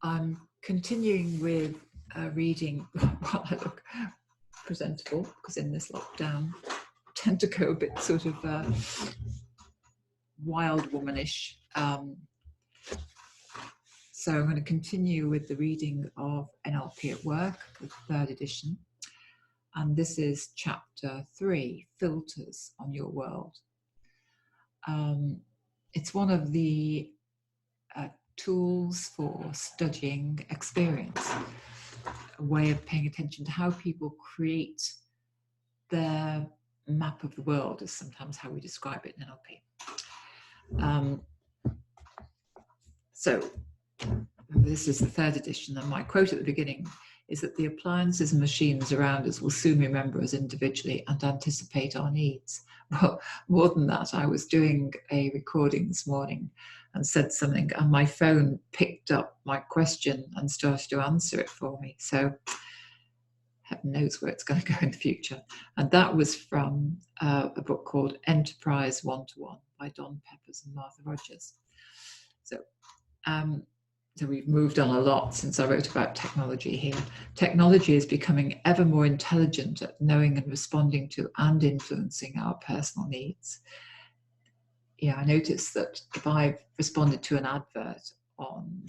I'm continuing with reading while I look presentable, because in this lockdown I tend to go a bit sort of wild womanish. So I'm going to continue with the reading of NLP at Work, the third edition. And this is chapter 3, Filters on Your World. It's one of the tools for studying experience, a way of paying attention to how people create their map of the world, is sometimes how we describe it in NLP. So this is the third edition, and my quote at the beginning is that the appliances and machines around us will soon remember us individually and anticipate our needs. Well, more than that, I was doing a recording this morning and said something, and my phone picked up my question and started to answer it for me. So heaven knows where it's going to go in the future. And that was from a book called Enterprise One-to-One by Don Peppers and Martha Rogers. So we've moved on a lot since I wrote about technology here. Technology is becoming ever more intelligent at knowing and responding to and influencing our personal needs. Yeah, I noticed that if I've responded to an advert on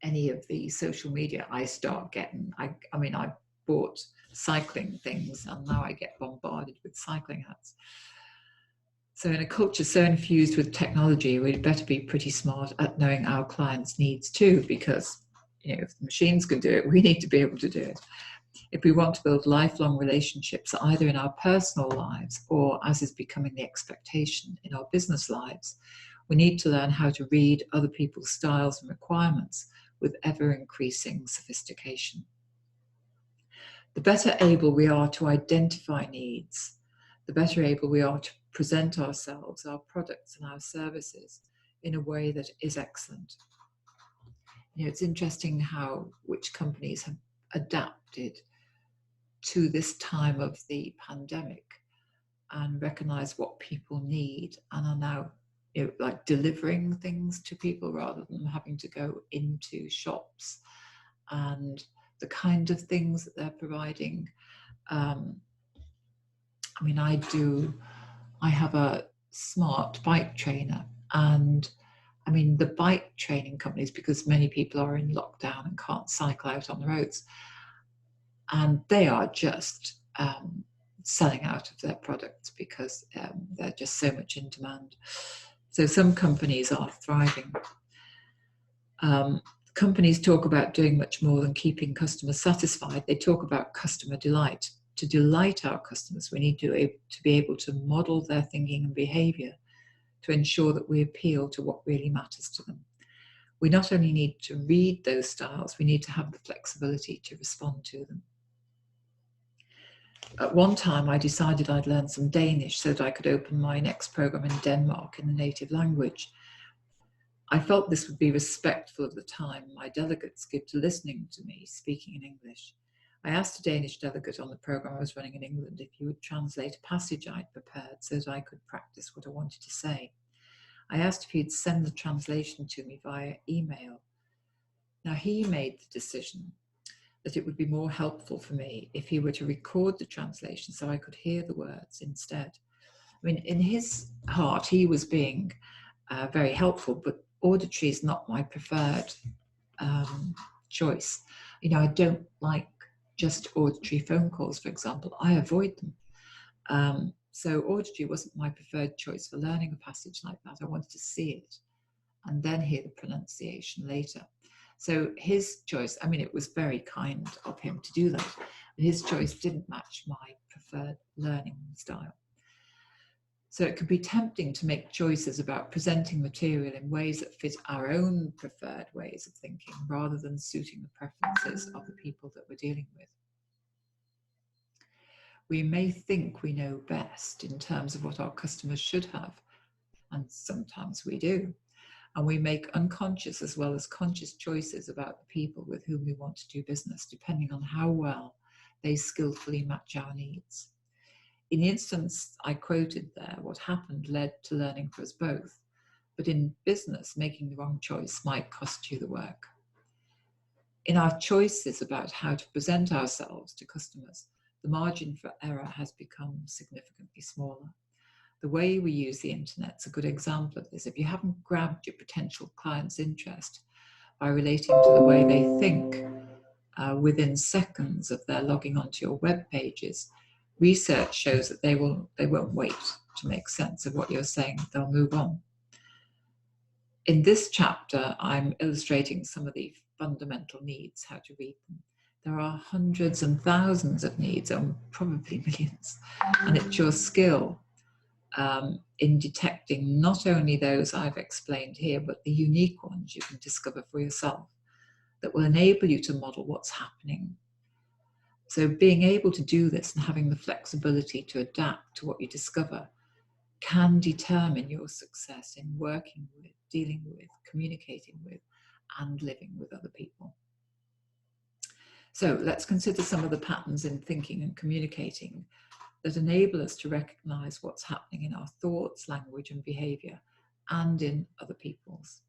any of the social media, I start getting, I bought cycling things and now I get bombarded with cycling ads. So in a culture so infused with technology, we'd better be pretty smart at knowing our clients' needs too, because if the machines can do it, we need to be able to do it. If we want to build lifelong relationships, either in our personal lives or, as is becoming the expectation, in our business lives, we need to learn how to read other people's styles and requirements with ever-increasing sophistication. The better able we are to identify needs, the better able we are to present ourselves, our products and our services in a way that is excellent. It's interesting how which companies have adapted to this time of the pandemic and recognize what people need and are now like delivering things to people rather than having to go into shops, and the kind of things that they're providing. I have a smart bike trainer, and the bike training companies, because many people are in lockdown and can't cycle out on the roads, and they are just selling out of their products because they're just so much in demand. So some companies are thriving. Companies talk about doing much more than keeping customers satisfied. They talk about customer delight. To delight our customers, we need to be able to model their thinking and behavior to ensure that we appeal to what really matters to them. We not only need to read those styles, we need to have the flexibility to respond to them. At one time, I decided I'd learn some Danish so that I could open my next program in Denmark in the native language. I felt this would be respectful of the time my delegates give to listening to me speaking in English. I asked a Danish delegate on the program I was running in England if he would translate a passage I'd prepared so that I could practice what I wanted to say. I asked if he'd send the translation to me via email. Now, he made the decision that it would be more helpful for me if he were to record the translation so I could hear the words instead. In his heart, he was being very helpful, but auditory is not my preferred choice. I don't like just auditory phone calls, for example. I avoid them. So auditory wasn't my preferred choice for learning a passage like that. I wanted to see it and then hear the pronunciation later. So his choice, it was very kind of him to do that, but his choice didn't match my preferred learning style. So it could be tempting to make choices about presenting material in ways that fit our own preferred ways of thinking rather than suiting the preferences of the people that we're dealing with. We may think we know best in terms of what our customers should have, and sometimes we do. And we make unconscious as well as conscious choices about the people with whom we want to do business, depending on how well they skillfully match our needs. In the instance I quoted there, what happened led to learning for us both. But in business, making the wrong choice might cost you the work. In our choices about how to present ourselves to customers, the margin for error has become significantly smaller. The way we use the internet's a good example of this. If you haven't grabbed your potential client's interest by relating to the way they think within seconds of their logging onto your web pages, research shows that they won't wait to make sense of what you're saying. They'll move on. In this chapter, I'm illustrating some of the fundamental needs, how to read them. There are hundreds and thousands of needs, and probably millions, and it's your skill in detecting not only those I've explained here, but the unique ones you can discover for yourself that will enable you to model what's happening. So being able to do this and having the flexibility to adapt to what you discover can determine your success in working with, dealing with, communicating with, and living with other people. So let's consider some of the patterns in thinking and communicating that enable us to recognize what's happening in our thoughts, language, and behavior, and in other people's.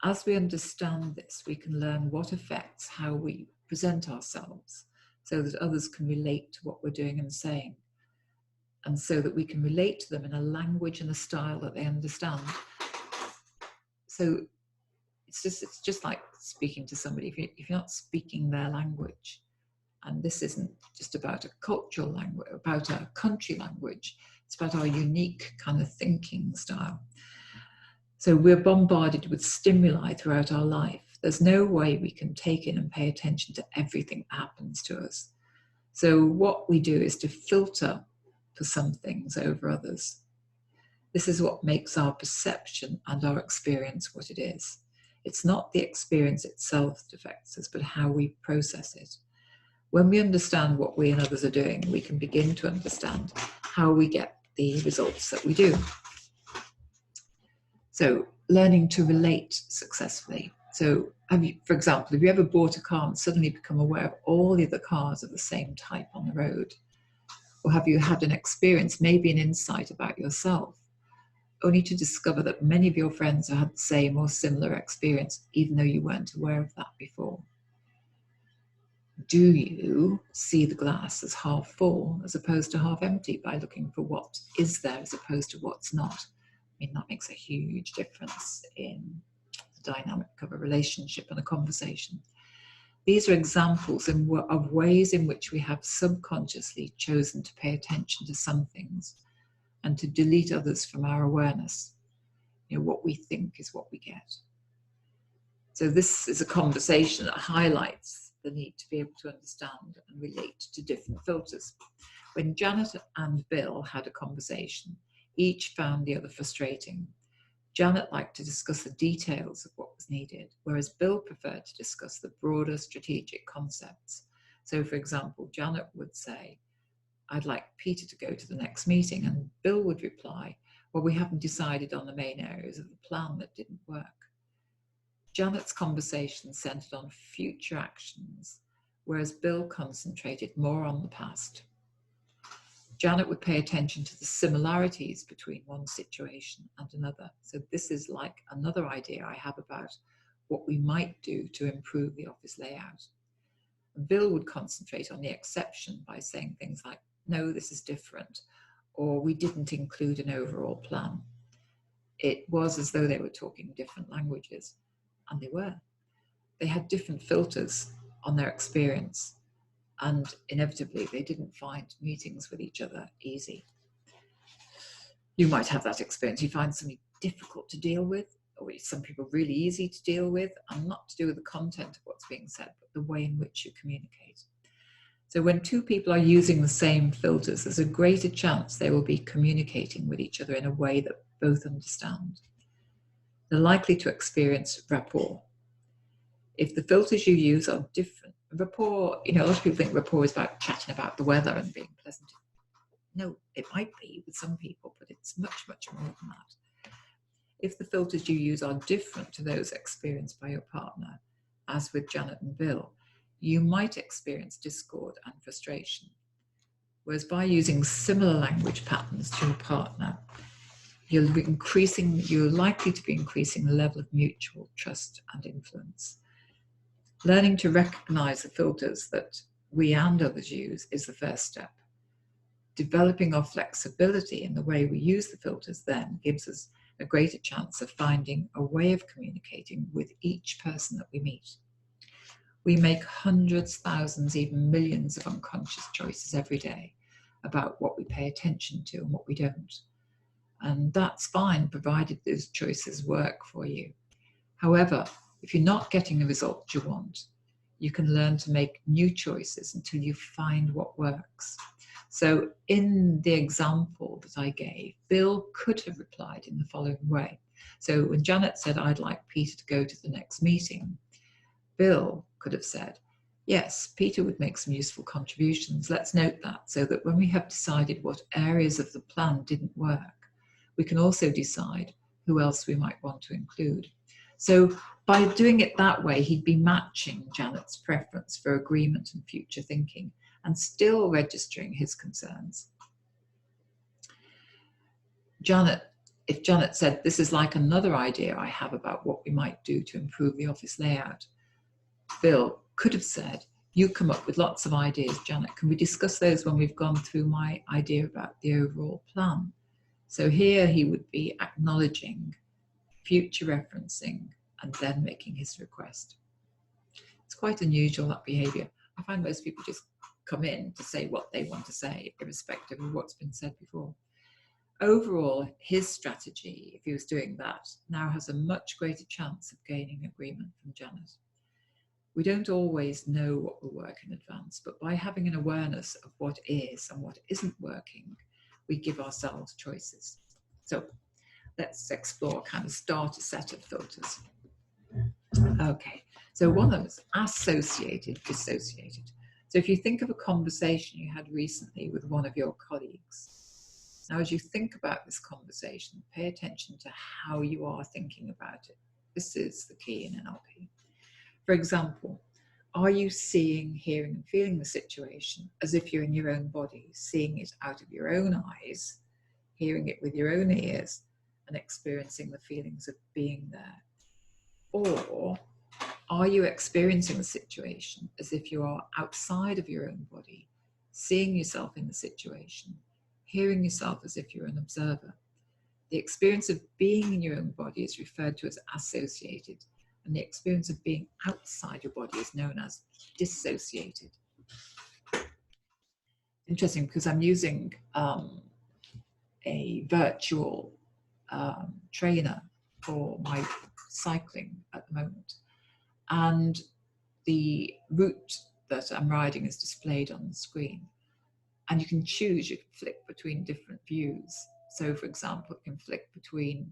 As we understand this, we can learn what affects how we present ourselves so that others can relate to what we're doing and saying, and so that we can relate to them in a language and a style that they understand. So it's just like speaking to somebody. If you're not speaking their language, and this isn't just about a cultural language, about a country language, it's about our unique kind of thinking style. So we're bombarded with stimuli throughout our life. There's no way we can take in and pay attention to everything that happens to us. So what we do is to filter for some things over others. This is what makes our perception and our experience what it is. It's not the experience itself that affects us, but how we process it. When we understand what we and others are doing, we can begin to understand how we get the results that we do. So learning to relate successfully. So for example, have you ever bought a car and suddenly become aware of all the other cars of the same type on the road? Or have you had an experience, maybe an insight about yourself, only to discover that many of your friends have had the same or similar experience, even though you weren't aware of that before? Do you see the glass as half full as opposed to half empty by looking for what is there as opposed to what's not? I mean, that makes a huge difference in the dynamic of a relationship and a conversation. These are examples of ways in which we have subconsciously chosen to pay attention to some things and to delete others from our awareness. You know, what we think is what we get. So this is a conversation that highlights the need to be able to understand and relate to different filters. When Janet and Bill had a conversation, each found the other frustrating. Janet liked to discuss the details of what was needed, whereas Bill preferred to discuss the broader strategic concepts. So, for example, Janet would say, "I'd like Peter to go to the next meeting," and Bill would reply, "Well, we haven't decided on the main areas of the plan that didn't work." Janet's conversation centered on future actions, whereas Bill concentrated more on the past. Janet would pay attention to the similarities between one situation and another. So this is like another idea I have about what we might do to improve the office layout. And Bill would concentrate on the exception by saying things like, "No, this is different," or "We didn't include an overall plan." It was as though they were talking different languages, and they were. They had different filters on their experience, and inevitably they didn't find meetings with each other easy. You might have that experience. You find somebody difficult to deal with, or some people really easy to deal with, and not to do with the content of what's being said, but the way in which you communicate. So when two people are using the same filters, there's a greater chance they will be communicating with each other in a way that both understand. They're likely to experience rapport. If the filters you use are different, rapport, a lot of people think rapport is about chatting about the weather and being pleasant. No, it might be with some people, but it's much, much more than that. If the filters you use are different to those experienced by your partner, as with Janet and Bill, you might experience discord and frustration. Whereas by using similar language patterns to your partner, you're likely to be increasing the level of mutual trust and influence. Learning to recognize the filters that we and others use is the first step. Developing our flexibility in the way we use the filters then gives us a greater chance of finding a way of communicating with each person that we meet. We make hundreds, thousands, even millions of unconscious choices every day about what we pay attention to and what we don't. And that's fine, provided those choices work for you. However, if you're not getting the result you want, you can learn to make new choices until you find what works. So in the example that I gave, Bill could have replied in the following way. So when Janet said, I'd like Peter to go to the next meeting, Bill could have said, yes, Peter would make some useful contributions. Let's note that, so that when we have decided what areas of the plan didn't work, we can also decide who else we might want to include. So by doing it that way, he'd be matching Janet's preference for agreement and future thinking and still registering his concerns. If Janet said, this is like another idea I have about what we might do to improve the office layout, Bill could have said, you come up with lots of ideas, Janet. Can we discuss those when we've gone through my idea about the overall plan? So here he would be acknowledging, future referencing, and then making his request. It's quite unusual, that behaviour. I find most people just come in to say what they want to say, irrespective of what's been said before. Overall, his strategy, if he was doing that, now has a much greater chance of gaining agreement from Janet. We don't always know what will work in advance, but by having an awareness of what is and what isn't working, we give ourselves choices. So let's explore a kind of starter set of filters. Okay, so one of them is associated, dissociated. So if you think of a conversation you had recently with one of your colleagues, now as you think about this conversation, pay attention to how you are thinking about it. This is the key in NLP. For example, are you seeing, hearing, and feeling the situation as if you're in your own body, seeing it out of your own eyes, hearing it with your own ears, and experiencing the feelings of being there? Or are you experiencing the situation as if you are outside of your own body, seeing yourself in the situation, hearing yourself as if you're an observer? The experience of being in your own body is referred to as associated, and the experience of being outside your body is known as dissociated. Interesting, because I'm using a virtual trainer for my cycling at the moment. And the route that I'm riding is displayed on the screen. And you can choose, you can flick between different views. So for example, you can flick between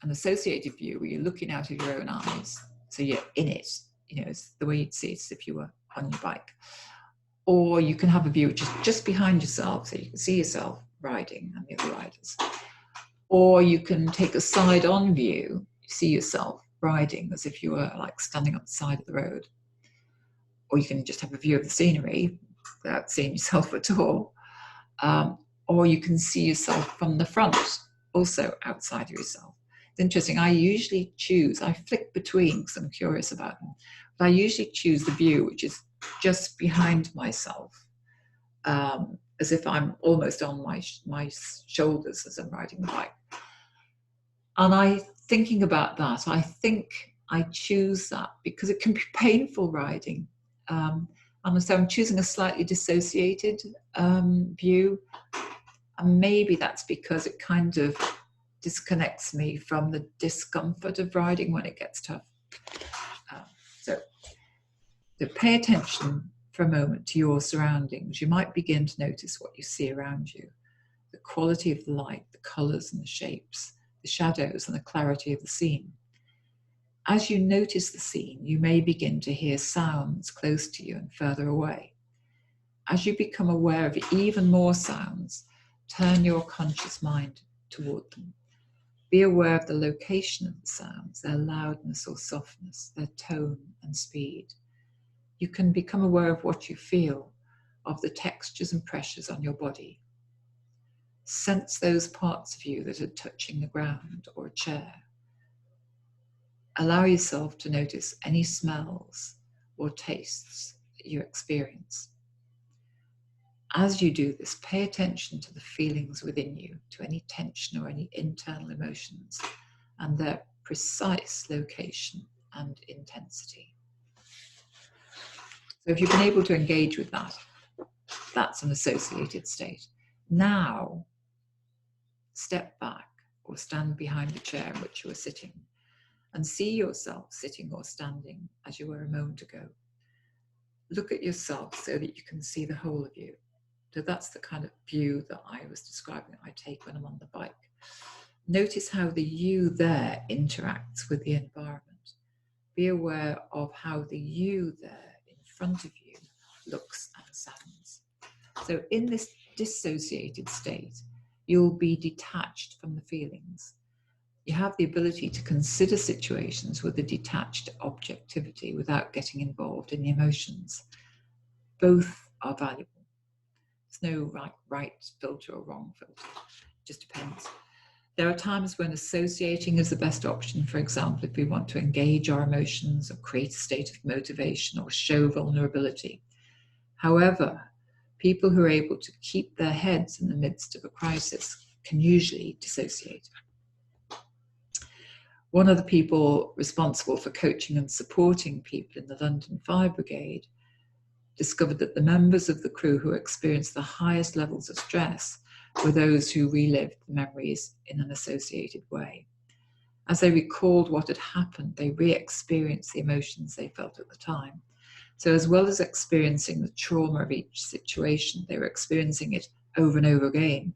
an associated view where you're looking out of your own eyes, so you're in it, you know, it's the way you'd see it as if you were on your bike. Or you can have a view which is just behind yourself, so you can see yourself riding and the other riders. Or you can take a side-on view, you see yourself riding as if you were like standing up the side of the road. Or you can just have a view of the scenery without seeing yourself at all. Or you can see yourself from the front, also outside of yourself. It's interesting, I usually choose, I flick between because I'm curious about them, but I usually choose the view which is just behind myself, as if I'm almost on my shoulders as I'm riding the bike. And thinking about that, I think I choose that because it can be painful riding. And so I'm choosing a slightly dissociated view. And maybe that's because it kind of disconnects me from the discomfort of riding when it gets tough. So pay attention for a moment to your surroundings. You might begin to notice what you see around you, the quality of the light, the colours and the shapes, the shadows and the clarity of the scene. As you notice the scene, you may begin to hear sounds close to you and further away. As you become aware of even more sounds, turn your conscious mind toward them. Be aware of the location of the sounds, their loudness or softness, their tone and speed. You can become aware of what you feel, of the textures and pressures on your body. Sense those parts of you that are touching the ground or a chair. Allow yourself to notice any smells, or tastes that you experience. As you do this, pay attention to the feelings within you, to any tension or any internal emotions, and their precise location and intensity. So if you've been able to engage with that, that's an associated state. Now, step back or stand behind the chair in which you are sitting and see yourself sitting or standing as you were a moment ago. Look at yourself so that you can see the whole of you. So that's the kind of view that I was describing I take when I'm on the bike. Notice how the you there interacts with the environment. Be aware of how the you there in front of you looks and sounds. So in this dissociated state, you'll be detached from the feelings. You have the ability to consider situations with a detached objectivity without getting involved in the emotions. Both are valuable. There's no right filter or wrong filter. It just depends. There are times when associating is the best option. For example, if we want to engage our emotions or create a state of motivation or show vulnerability. However, people who are able to keep their heads in the midst of a crisis can usually dissociate. One of the people responsible for coaching and supporting people in the London Fire Brigade discovered that the members of the crew who experienced the highest levels of stress were those who relived the memories in an associated way. As they recalled what had happened, they re-experienced the emotions they felt at the time. So as well as experiencing the trauma of each situation, they were experiencing it over and over again,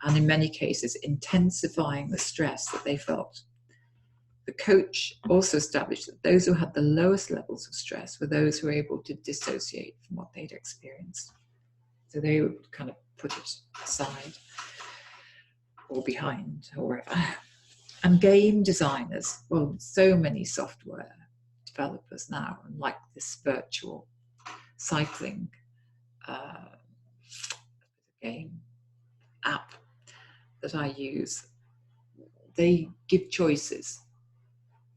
and in many cases intensifying the stress that they felt. The coach also established that those who had the lowest levels of stress were those who were able to dissociate from what they'd experienced. So they would kind of put it aside or behind or wherever. And game designers, well, so many software developers now, and like this virtual cycling game app that I use, they give choices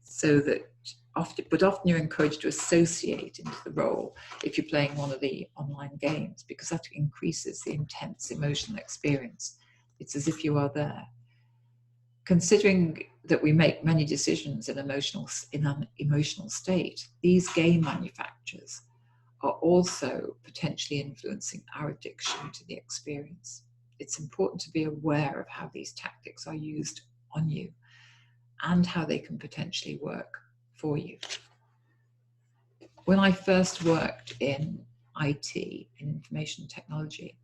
so that often you're encouraged to associate into the role if you're playing one of the online games, because that increases the intense emotional experience. It's as if you are there. Considering that we make many decisions in an emotional state, these game manufacturers are also potentially influencing our addiction to the experience. It's important to be aware of how these tactics are used on you and how they can potentially work for you. When I first worked in IT, in information technology,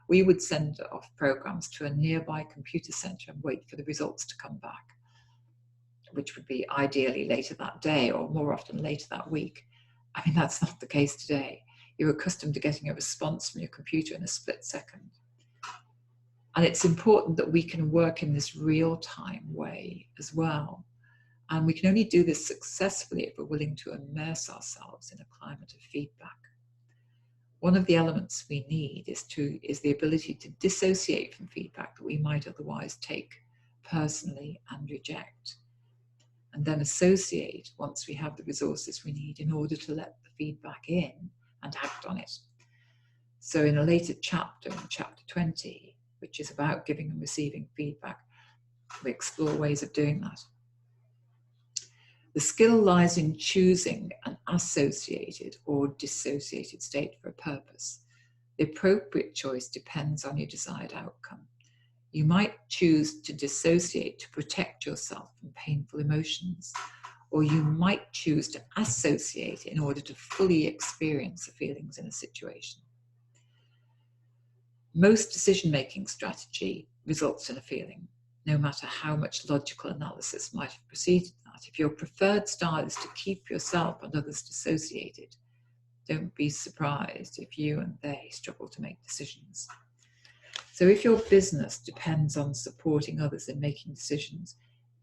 we would send off programs to a nearby computer center and wait for the results to come back, which would be ideally later that day or more often later that week. I mean, that's not the case today. You're accustomed to getting a response from your computer in a split second. And it's important that we can work in this real-time way as well. And we can only do this successfully if we're willing to immerse ourselves in a climate of feedback. One of the elements we need is the ability to dissociate from feedback that we might otherwise take personally and reject, and then associate once we have the resources we need in order to let the feedback in and act on it. So in a later chapter, in chapter 20, which is about giving and receiving feedback, we explore ways of doing that. The skill lies in choosing an associated or dissociated state for a purpose. The appropriate choice depends on your desired outcome. You might choose to dissociate to protect yourself from painful emotions, or you might choose to associate in order to fully experience the feelings in a situation. Most decision-making strategy results in a feeling, no matter how much logical analysis might have preceded that. If your preferred style is to keep yourself and others dissociated, don't be surprised if you and they struggle to make decisions. So if your business depends on supporting others in making decisions,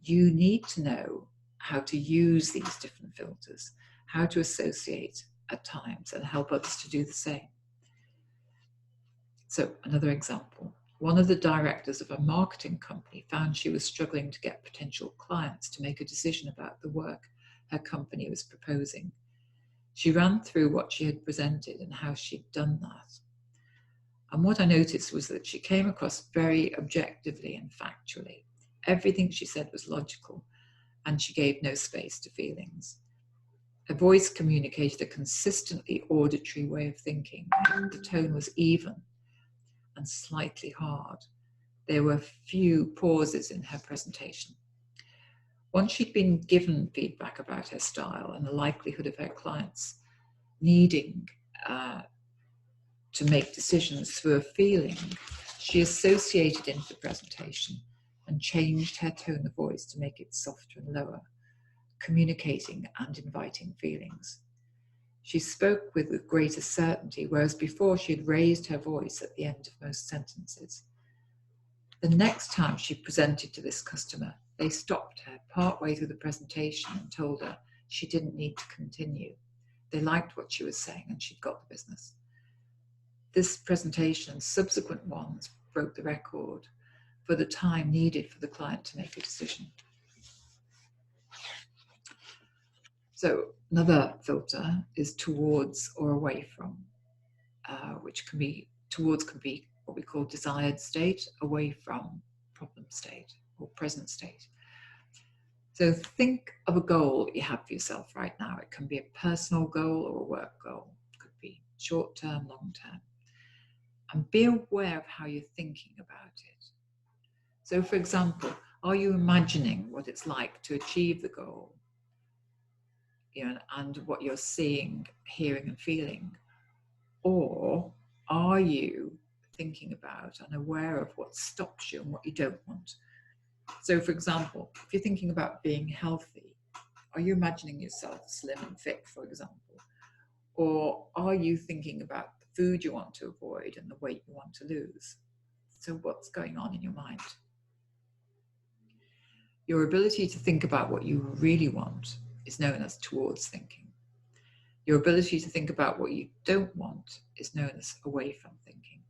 you need to know how to use these different filters, how to associate at times and help others to do the same. So another example. One of the directors of a marketing company found she was struggling to get potential clients to make a decision about the work her company was proposing. She ran through what she had presented and how she'd done that. And what I noticed was that she came across very objectively and factually. Everything she said was logical, and she gave no space to feelings. Her voice communicated a consistently auditory way of thinking. The tone was even and slightly hard. There were few pauses in her presentation. Once she'd been given feedback about her style and the likelihood of her clients needing to make decisions through a feeling, she associated into the presentation and changed her tone of voice to make it softer and lower, communicating and inviting feelings. She spoke with greater certainty, whereas before she had raised her voice at the end of most sentences. The next time she presented to this customer, they stopped her partway through the presentation and told her she didn't need to continue. They liked what she was saying and she'd got the business. This presentation and subsequent ones broke the record for the time needed for the client to make a decision. So another filter is towards or away from, which can be, towards can be what we call desired state, away from problem state or present state. So think of a goal you have for yourself right now. It can be a personal goal or a work goal. It could be short-term, long-term. And be aware of how you're thinking about it. So for example, are you imagining what it's like to achieve the goal? And what you're seeing, hearing and feeling? Or are you thinking about and aware of what stops you and what you don't want? So for example, if you're thinking about being healthy, are you imagining yourself slim and fit, for example? Or are you thinking about the food you want to avoid and the weight you want to lose? So what's going on in your mind? Your ability to think about what you really want is known as towards thinking. Your ability to think about what you don't want is known as away from thinking.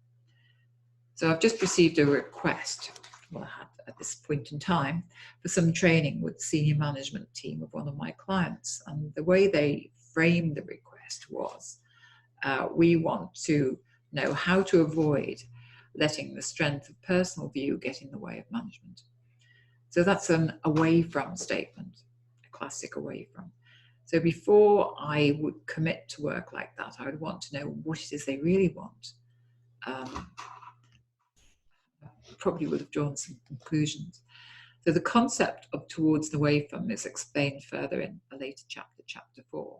So I've just received a request, well, I had at this point in time, for some training with the senior management team of one of my clients. And the way they framed the request was, we want to know how to avoid letting the strength of personal view get in the way of management. So that's an away from statement, a classic away from. So before I would commit to work like that, I would want to know what it is they really want. Probably would have drawn some conclusions. So the concept of towards and away from is explained further in a later chapter, chapter 4.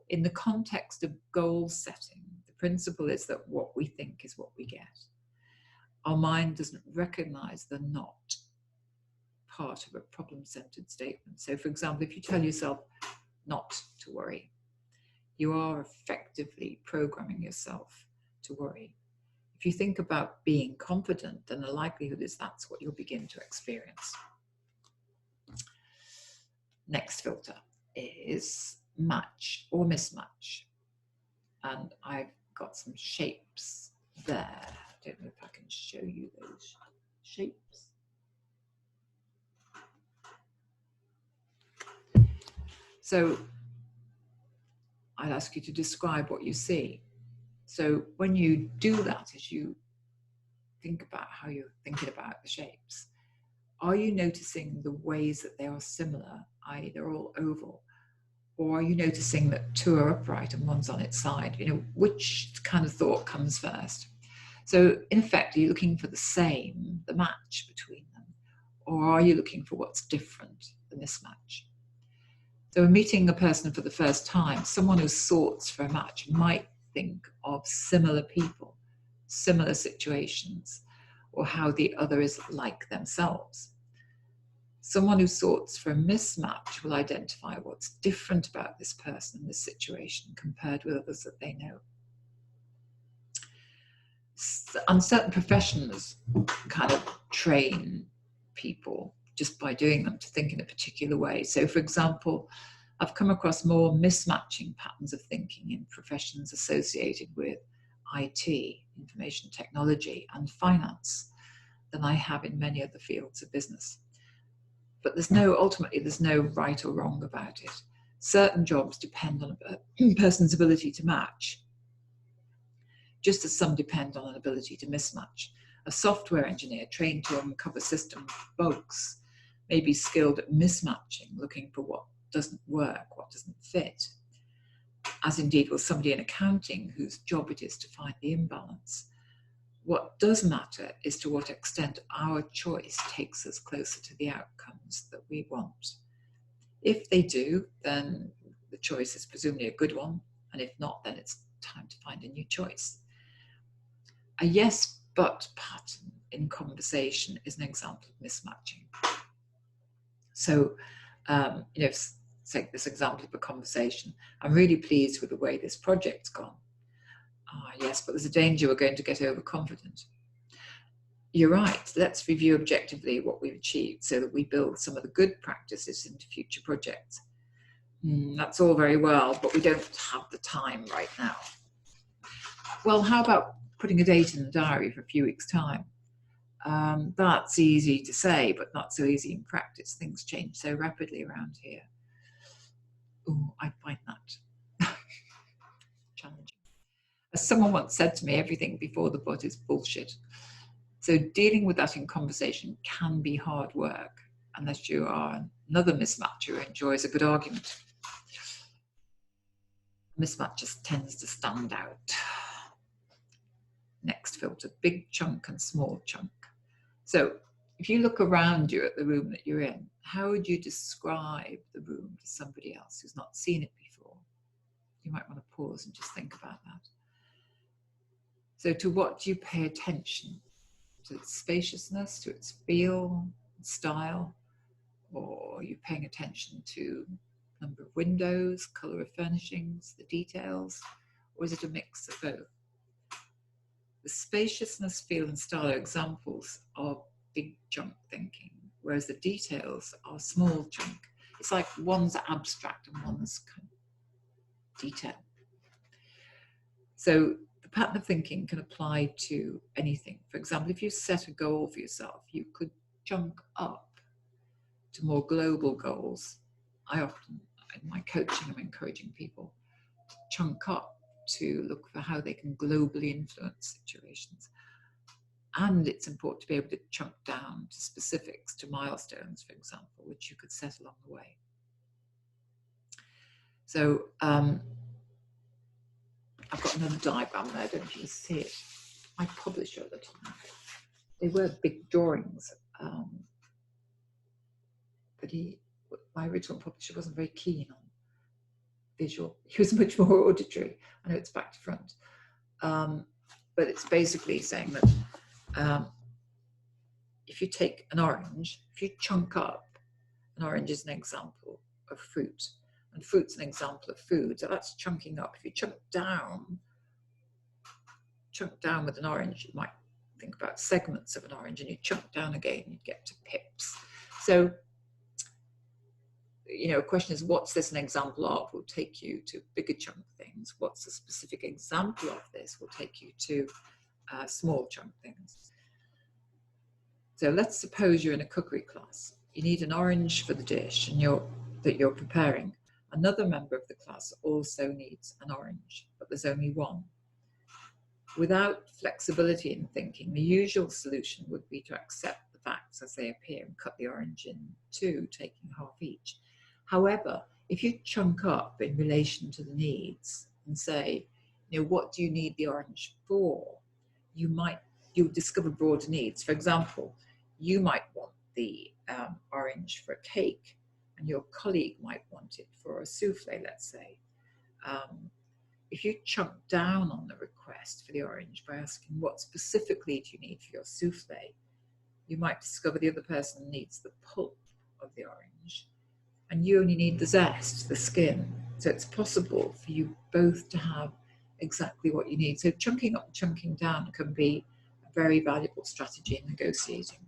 In the context of goal setting, the principle is that what we think is what we get. Our mind doesn't recognize the not part of a problem-centered statement. So for example, if you tell yourself not to worry, you are effectively programming yourself to worry. If you think about being confident, then the likelihood is that's what you'll begin to experience. Next filter is match or mismatch. And I've got some shapes there. I don't know if I can show you those shapes. So I'd ask you to describe what you see. So when you do that, as you think about how you're thinking about the shapes, are you noticing the ways that they are similar, i.e. they're all oval? Or are you noticing that two are upright and one's on its side? Which kind of thought comes first? So in effect, are you looking for the same, the match between them? Or are you looking for what's different, the mismatch? So in meeting a person for the first time, someone who sorts for a match might think of similar people, similar situations, or how the other is like themselves. Someone who sorts for a mismatch will identify what's different about this person and this situation compared with others that they know. And certain professions kind of train people just by doing them to think in a particular way. So for example, I've come across more mismatching patterns of thinking in professions associated with IT, information technology, and finance than I have in many other fields of business. But ultimately there's no right or wrong about it. Certain jobs depend on a person's ability to match, just as some depend on an ability to mismatch. A software engineer trained to uncover system bugs may be skilled at mismatching, looking for what doesn't work, what doesn't fit, as indeed will somebody in accounting whose job it is to find the imbalance. What does matter is to what extent our choice takes us closer to the outcomes that we want. If they do, then the choice is presumably a good one, and if not, then it's time to find a new choice. A yes but pattern in conversation is an example of mismatching. So, take this example of a conversation. I'm really pleased with the way this project's gone. Yes, but there's a danger we're going to get overconfident. You're right. Let's review objectively what we've achieved so that we build some of the good practices into future projects. That's all very well, but we don't have the time right now. Well, how about putting a date in the diary for a few weeks' time? That's easy to say, but not so easy in practice. Things change so rapidly around here. Oh, I find that challenging. As someone once said to me, everything before the but is bullshit. So dealing with that in conversation can be hard work, unless you are another mismatcher who enjoys a good argument. Mismatch just tends to stand out. Next filter, big chunk and small chunk. So if you look around you at the room that you're in, how would you describe the room to somebody else who's not seen it before? You might want to pause and just think about that. So to what do you pay attention? To its spaciousness, to its feel, style? Or are you paying attention to number of windows, colour of furnishings, the details? Or is it a mix of both? The spaciousness, feel and style are examples of big chunk thinking, whereas the details are small chunk. It's like one's abstract and one's kind of detail. So the pattern of thinking can apply to anything. For example, if you set a goal for yourself, you could chunk up to more global goals. I often, in my coaching, I'm encouraging people to chunk up to look for how they can globally influence situations. And it's important to be able to chunk down to specifics, to milestones, for example, which you could set along the way. So I've got another diagram there, don't know if you can see it. My publisher at the time, they were big drawings, but my original publisher wasn't very keen on visual. He was much more auditory. I know it's back to front. But it's basically saying that if you take an orange, if you chunk up, an orange is an example of fruit, and fruit's an example of food, so that's chunking up. If you chunk down with an orange, you might think about segments of an orange, and you chunk down again, you get to pips. So, a question is, what's this an example of? Will take you to bigger chunk things. What's a specific example of this? Will take you to small chunk things. So let's suppose you're in a cookery class. You need an orange for the dish that you're preparing. Another member of the class also needs an orange, but there's only one. Without flexibility in thinking, the usual solution would be to accept the facts as they appear and cut the orange in two, taking half each. However, if you chunk up in relation to the needs and say, what do you need the orange for? You'll discover broader needs. For example, you might want the orange for a cake, and your colleague might want it for a souffle, let's say. If you chunk down on the request for the orange by asking, what specifically do you need for your souffle? You might discover the other person needs the pulp of the orange, and you only need the zest, the skin. So it's possible for you both to have exactly what you need. So chunking up and chunking down can be a very valuable strategy in negotiating.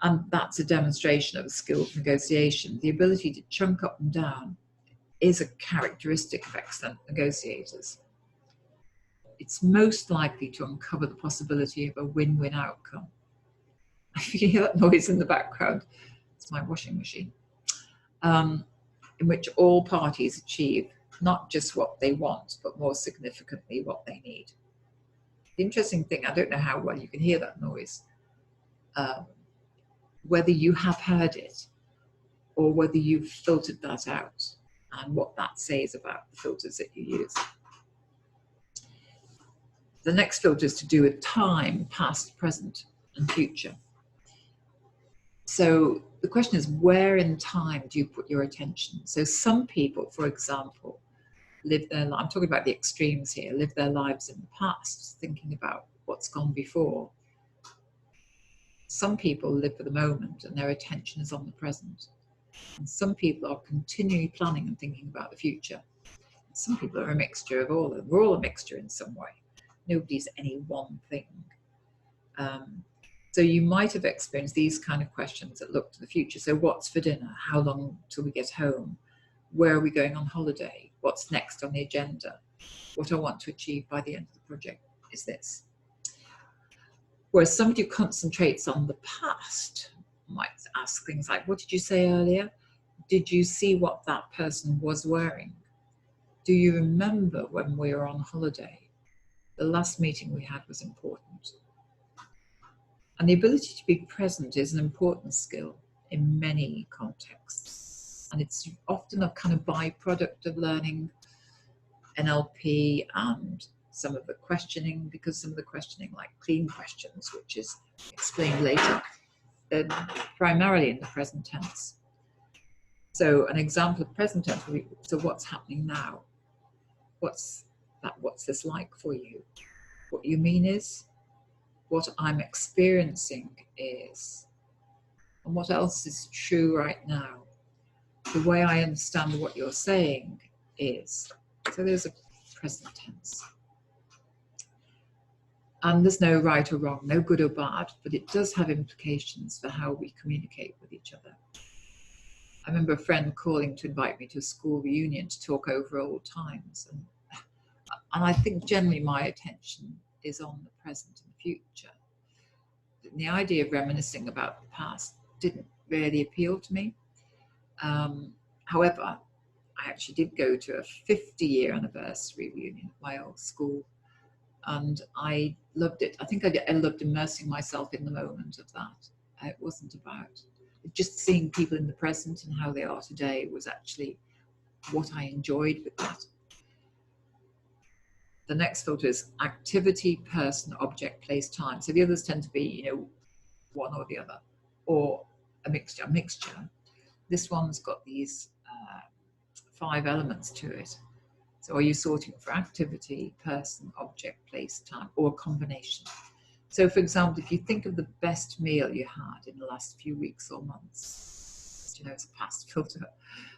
And that's a demonstration of a skill of negotiation. The ability to chunk up and down is a characteristic of excellent negotiators. It's most likely to uncover the possibility of a win-win outcome. If you hear that noise in the background, it's my washing machine. in which all parties achieve not just what they want, but more significantly what they need. The interesting thing, I don't know how well you can hear that noise, whether you have heard it or whether you've filtered that out, and what that says about the filters that you use. The next filter is to do with time, past, present, and future. So the question is, where in time do you put your attention? So some people, for example, live their life, I'm talking about the extremes here, live their lives in the past, thinking about what's gone before. Some people live for the moment and their attention is on the present. And some people are continually planning and thinking about the future. Some people are a mixture of all of them. We're all a mixture in some way. Nobody's any one thing. So you might have experienced these kind of questions that look to the future. So what's for dinner? How long till we get home? Where are we going on holiday? What's next on the agenda? What I want to achieve by the end of the project is this. Whereas somebody who concentrates on the past might ask things like, what did you say earlier? Did you see what that person was wearing? Do you remember when we were on holiday? The last meeting we had was important. And the ability to be present is an important skill in many contexts. And it's often a kind of byproduct of learning NLP and some of the questioning, because some of the questioning, like clean questions, which is explained later, primarily in the present tense. So an example of present tense will be, so what's happening now? What's this like for you? What you mean is, what I'm experiencing is, and what else is true right now. The way I understand what you're saying is, so there's a present tense. And there's no right or wrong, no good or bad, but it does have implications for how we communicate with each other. I remember a friend calling to invite me to a school reunion to talk over old times. And I think generally my attention is on the present and the future. And the idea of reminiscing about the past didn't really appeal to me. However, I actually did go to a 50-year anniversary reunion at my old school, and I loved it. I think I loved immersing myself in the moment of that. It wasn't about just seeing people in the present and how they are today was actually what I enjoyed with that. The next filter is activity, person, object, place, time. So the others tend to be, one or the other, or a mixture. This one's got these 5 elements to it. So are you sorting for activity, person, object, place, time, or a combination? So for example, if you think of the best meal you had in the last few weeks or months, it's a past filter.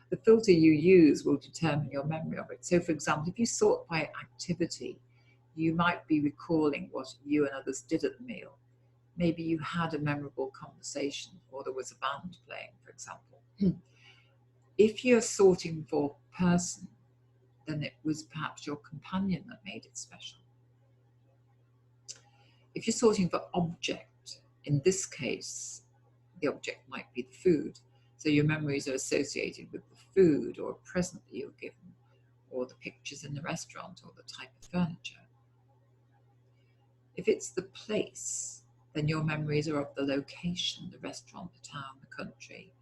The filter you use will determine your memory of it. So for example, if you sort by activity, you might be recalling what you and others did at the meal. Maybe you had a memorable conversation, or there was a band playing, for example. If you're sorting for person, then it was perhaps your companion that made it special. If you're sorting for object, in this case, the object might be the food. So your memories are associated with the food or a present that you're given, or the pictures in the restaurant, or the type of furniture. If it's the place, then your memories are of the location, the restaurant, the town, the country,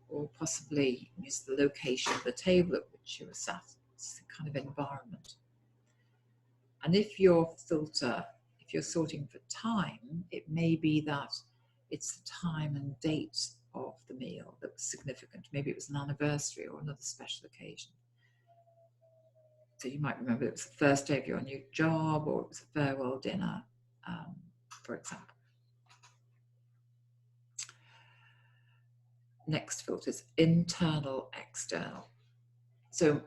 or possibly just the location of the table at which you were sat. It's the kind of environment. And if your filter, if you're sorting for time, it may be that it's the time and date of the meal that was significant. Maybe it was an anniversary or another special occasion. So you might remember it was the first day of your new job, or it was a farewell dinner, for example. Next filter is internal, external. So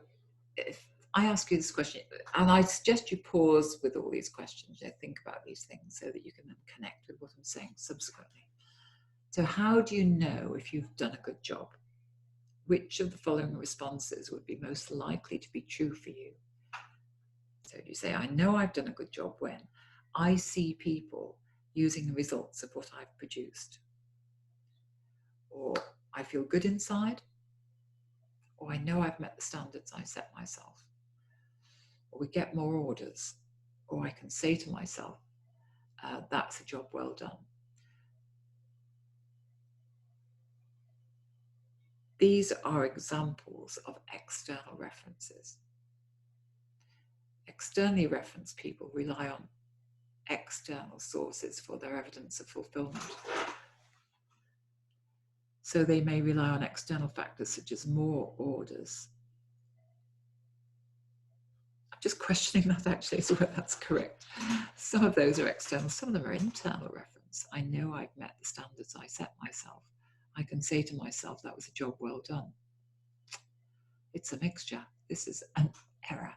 if I ask you this question, and I suggest you pause with all these questions, think about these things so that you can then connect with what I'm saying subsequently. So how do you know if you've done a good job? Which of the following responses would be most likely to be true for you? So you say, I know I've done a good job when I see people using the results of what I've produced. Or I feel good inside. or I know I've met the standards I set myself, or we get more orders, or I can say to myself, that's a job well done. These are examples of external references. Externally referenced people rely on external sources for their evidence of fulfillment. So they may rely on external factors such as more orders. I'm just questioning that actually as to whether that's correct. Some of those are external, some of them are internal reference. I know I've met the standards I set myself. I can say to myself, that was a job well done. It's a mixture. This is an error.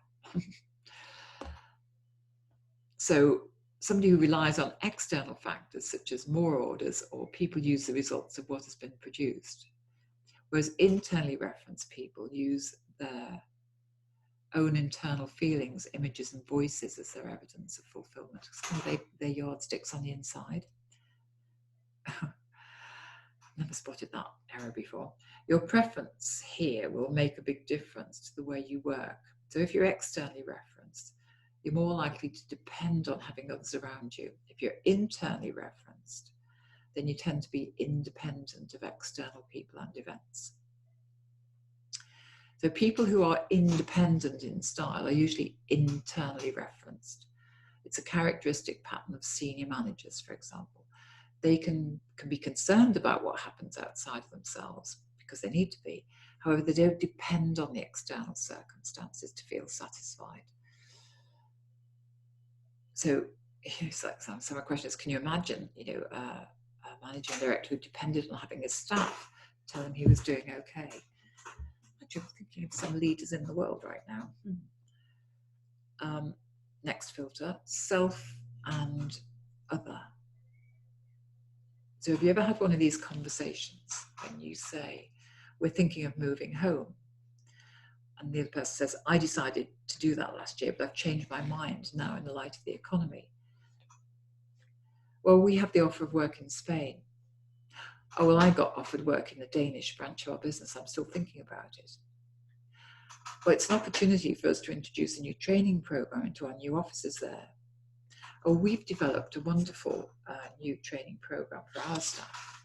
So somebody who relies on external factors such as more orders or people use the results of what has been produced, whereas internally referenced people use their own internal feelings, images and voices as their evidence of fulfillment. They're yardsticks on the inside. Never spotted that error before. Your preference here will make a big difference to the way you work. So if you're externally referenced, you're more likely to depend on having others around you. If you're internally referenced, then you tend to be independent of external people and events. So people who are independent in style are usually internally referenced. It's a characteristic pattern of senior managers, for example. They can be concerned about what happens outside of themselves because they need to be. However, they don't depend on the external circumstances to feel satisfied. So it's like some questions. Can you imagine, a managing director who depended on having his staff tell him he was doing okay? I'm thinking of some leaders in the world right now. Next filter, self and other. So have you ever had one of these conversations when you say, we're thinking of moving home? And the other person says, I decided to do that last year, but I've changed my mind now in the light of the economy. Well, we have the offer of work in Spain. Oh, well, I got offered work in the Danish branch of our business. I'm still thinking about it. Well, it's an opportunity for us to introduce a new training program into our new offices there. Oh, we've developed a wonderful new training program for our staff.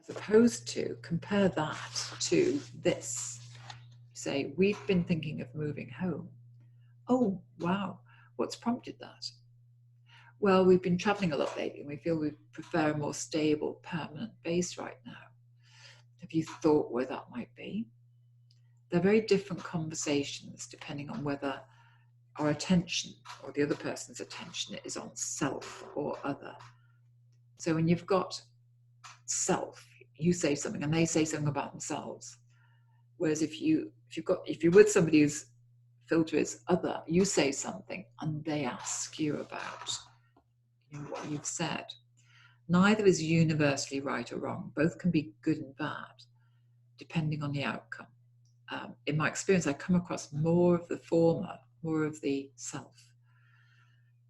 As opposed to compare that to this. Say, we've been thinking of moving home. Oh, wow. What's prompted that? Well, we've been traveling a lot lately and we feel we prefer a more stable, permanent base right now. Have you thought where that might be? They're very different conversations depending on whether our attention or the other person's attention is on self or other. So when you've got self, you say something and they say something about themselves. Whereas if you're with somebody whose filter is other, you say something and they ask you about what you've said. Neither is universally right or wrong. Both can be good and bad, depending on the outcome. In my experience, I come across more of the former, more of the self,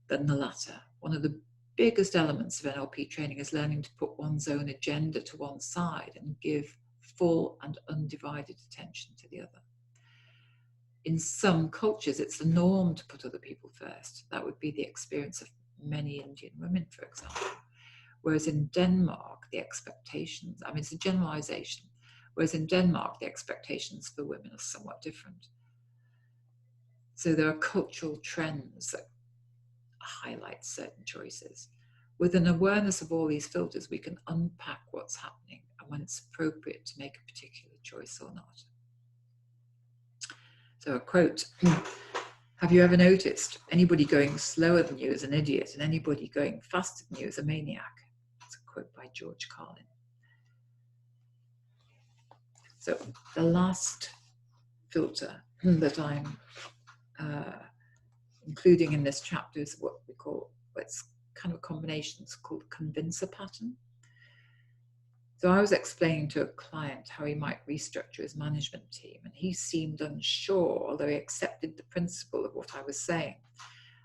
than the latter. One of the biggest elements of NLP training is learning to put one's own agenda to one side and give full and undivided attention to the other. In some cultures, it's the norm to put other people first. That would be the experience of many Indian women, for example. Whereas in Denmark, the expectations, it's a generalization, whereas in Denmark, the expectations for women are somewhat different. So there are cultural trends that highlight certain choices. With an awareness of all these filters, we can unpack what's happening and when it's appropriate to make a particular choice or not. So a quote, have you ever noticed anybody going slower than you is an idiot and anybody going faster than you is a maniac? That's a quote by George Carlin. So the last filter that I'm including in this chapter is what we call, it's kind of a combination, it's called convincer pattern. So I was explaining to a client how he might restructure his management team, and he seemed unsure, although he accepted the principle of what I was saying.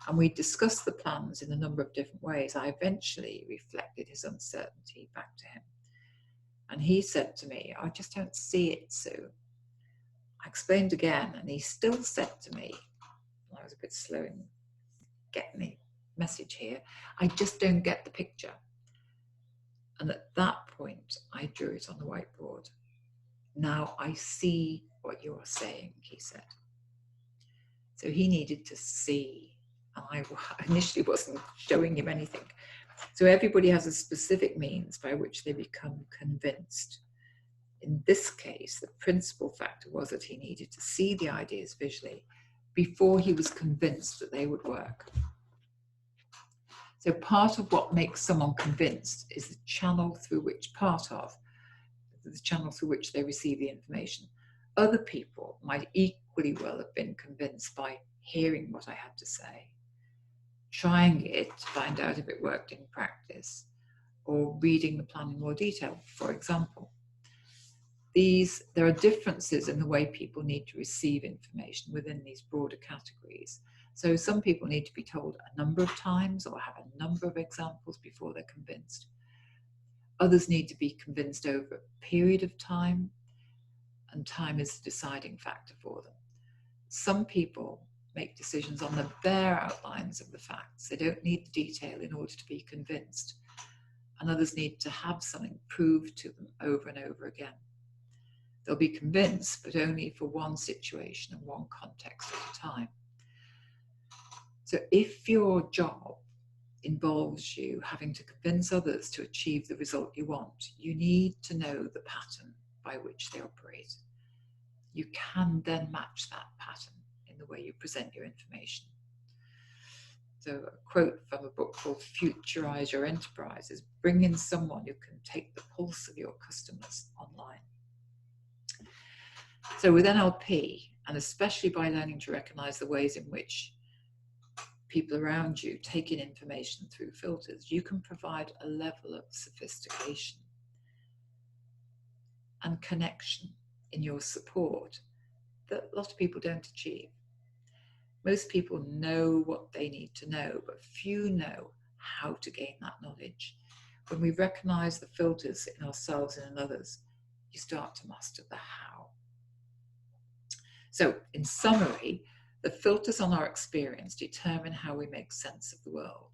And we discussed the plans in a number of different ways. I eventually reflected his uncertainty back to him. And he said to me, I just don't see it, Sue. I explained again, and he still said to me, I was a bit slow in getting the message here, I just don't get the picture. And at that point, I drew it on the whiteboard. Now I see what you're saying, he said. So he needed to see, and I initially wasn't showing him anything. So everybody has a specific means by which they become convinced. In this case, the principal factor was that he needed to see the ideas visually before he was convinced that they would work. So part of what makes someone convinced is the channel through which they receive the information. Other people might equally well have been convinced by hearing what I had to say, trying it to find out if it worked in practice, or reading the plan in more detail, for example. There are differences in the way people need to receive information within these broader categories. So some people need to be told a number of times or have a number of examples before they're convinced. Others need to be convinced over a period of time, and time is the deciding factor for them. Some people make decisions on the bare outlines of the facts. They don't need the detail in order to be convinced. And others need to have something proved to them over and over again. They'll be convinced, but only for one situation and one context at a time. So if your job involves you having to convince others to achieve the result you want, you need to know the pattern by which they operate. You can then match that pattern in the way you present your information. So a quote from a book called Futurize Your Enterprise is, bring in someone who can take the pulse of your customers online. So with NLP, and especially by learning to recognize the ways in which people around you take in information through filters, you can provide a level of sophistication and connection in your support that a lot of people don't achieve. Most people know what they need to know, but few know how to gain that knowledge. When we recognize the filters in ourselves and in others, you start to master the how. So, in summary, the filters on our experience determine how we make sense of the world.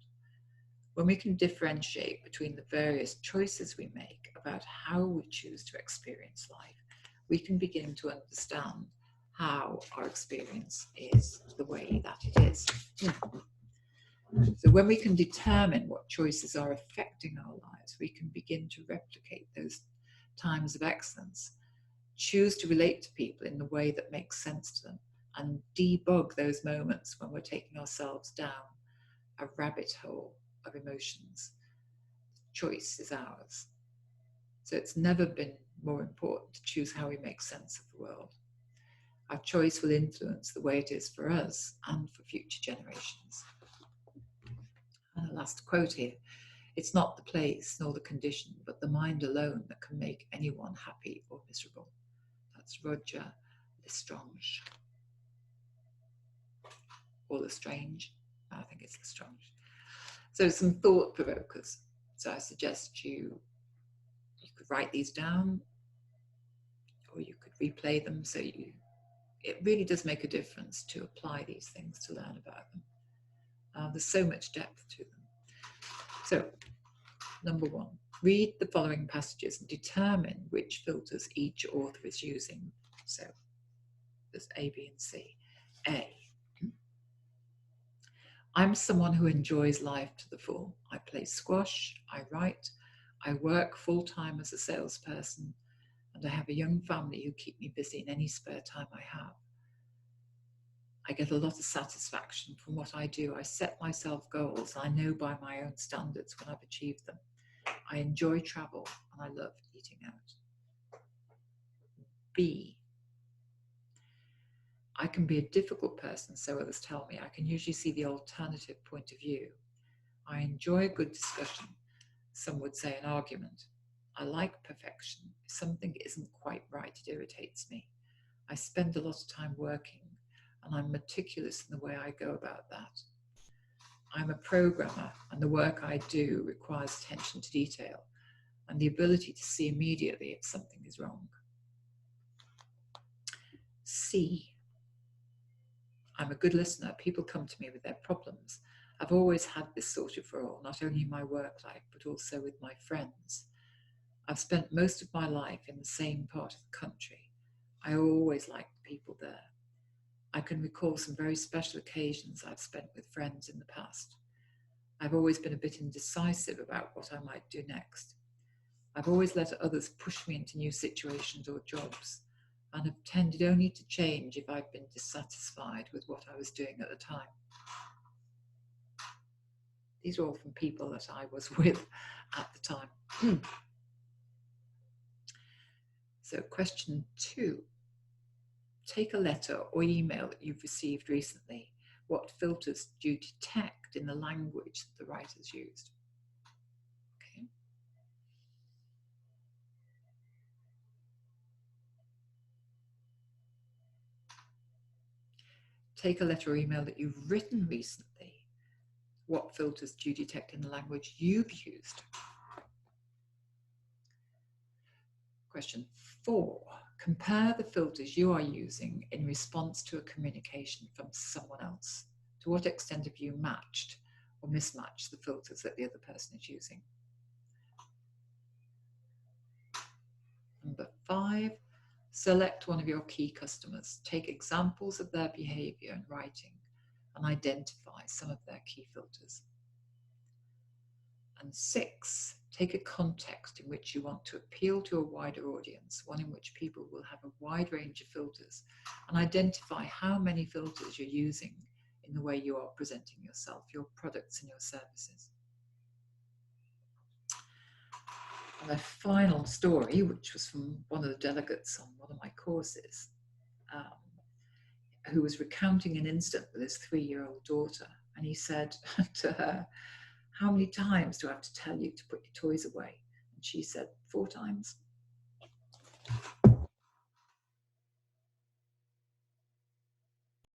When we can differentiate between the various choices we make about how we choose to experience life, we can begin to understand how our experience is the way that it is. So when we can determine what choices are affecting our lives, we can begin to replicate those times of excellence, choose to relate to people in the way that makes sense to them, and debug those moments when we're taking ourselves down a rabbit hole of emotions. Choice is ours. So it's never been more important to choose how we make sense of the world. Our choice will influence the way it is for us and for future generations. And the last quote here, it's not the place nor the condition, but the mind alone that can make anyone happy or miserable. That's Roger Lestrange. Or Lestrange, I think it's Lestrange. So some thought provokers. So I suggest you could write these down, or you could replay them. So it really does make a difference to apply these things, to learn about them. There's so much depth to them. So, number one, read the following passages and determine which filters each author is using. So there's A, B, and C. A, I'm someone who enjoys life to the full. I play squash, I write, I work full-time as a salesperson, and I have a young family who keep me busy in any spare time I have. I get a lot of satisfaction from what I do. I set myself goals. I know by my own standards when I've achieved them. I enjoy travel and I love eating out. B, I can be a difficult person, so others tell me. I can usually see the alternative point of view. I enjoy a good discussion. Some would say an argument. I like perfection. If something isn't quite right, it irritates me. I spend a lot of time working, and I'm meticulous in the way I go about that. I'm a programmer, and the work I do requires attention to detail. and the ability to see immediately if something is wrong. C, I'm a good listener. People come to me with their problems. I've always had this sort of role, not only in my work life, but also with my friends. I've spent most of my life in the same part of the country. I always liked the people there. I can recall some very special occasions I've spent with friends in the past. I've always been a bit indecisive about what I might do next. I've always let others push me into new situations or jobs, and have tended only to change if I've been dissatisfied with what I was doing at the time. These are all from people that I was with at the time. So question 2. Take a letter or email that you've received recently. What filters do you detect in the language that the writers used? Okay. Take a letter or email that you've written recently. What filters do you detect in the language you've used? Question 4. Compare the filters you are using in response to a communication from someone else. To what extent have you matched or mismatched the filters that the other person is using? Number 5. Select one of your key customers. Take examples of their behavior in writing and identify some of their key filters. And 6, take a context in which you want to appeal to a wider audience, one in which people will have a wide range of filters, and identify how many filters you're using in the way you are presenting yourself, your products and your services. And a final story, which was from one of the delegates on one of my courses, who was recounting an incident with his 3-year-old daughter. And he said to her, "How many times do I have to tell you to put your toys away?" And she said, 4 times.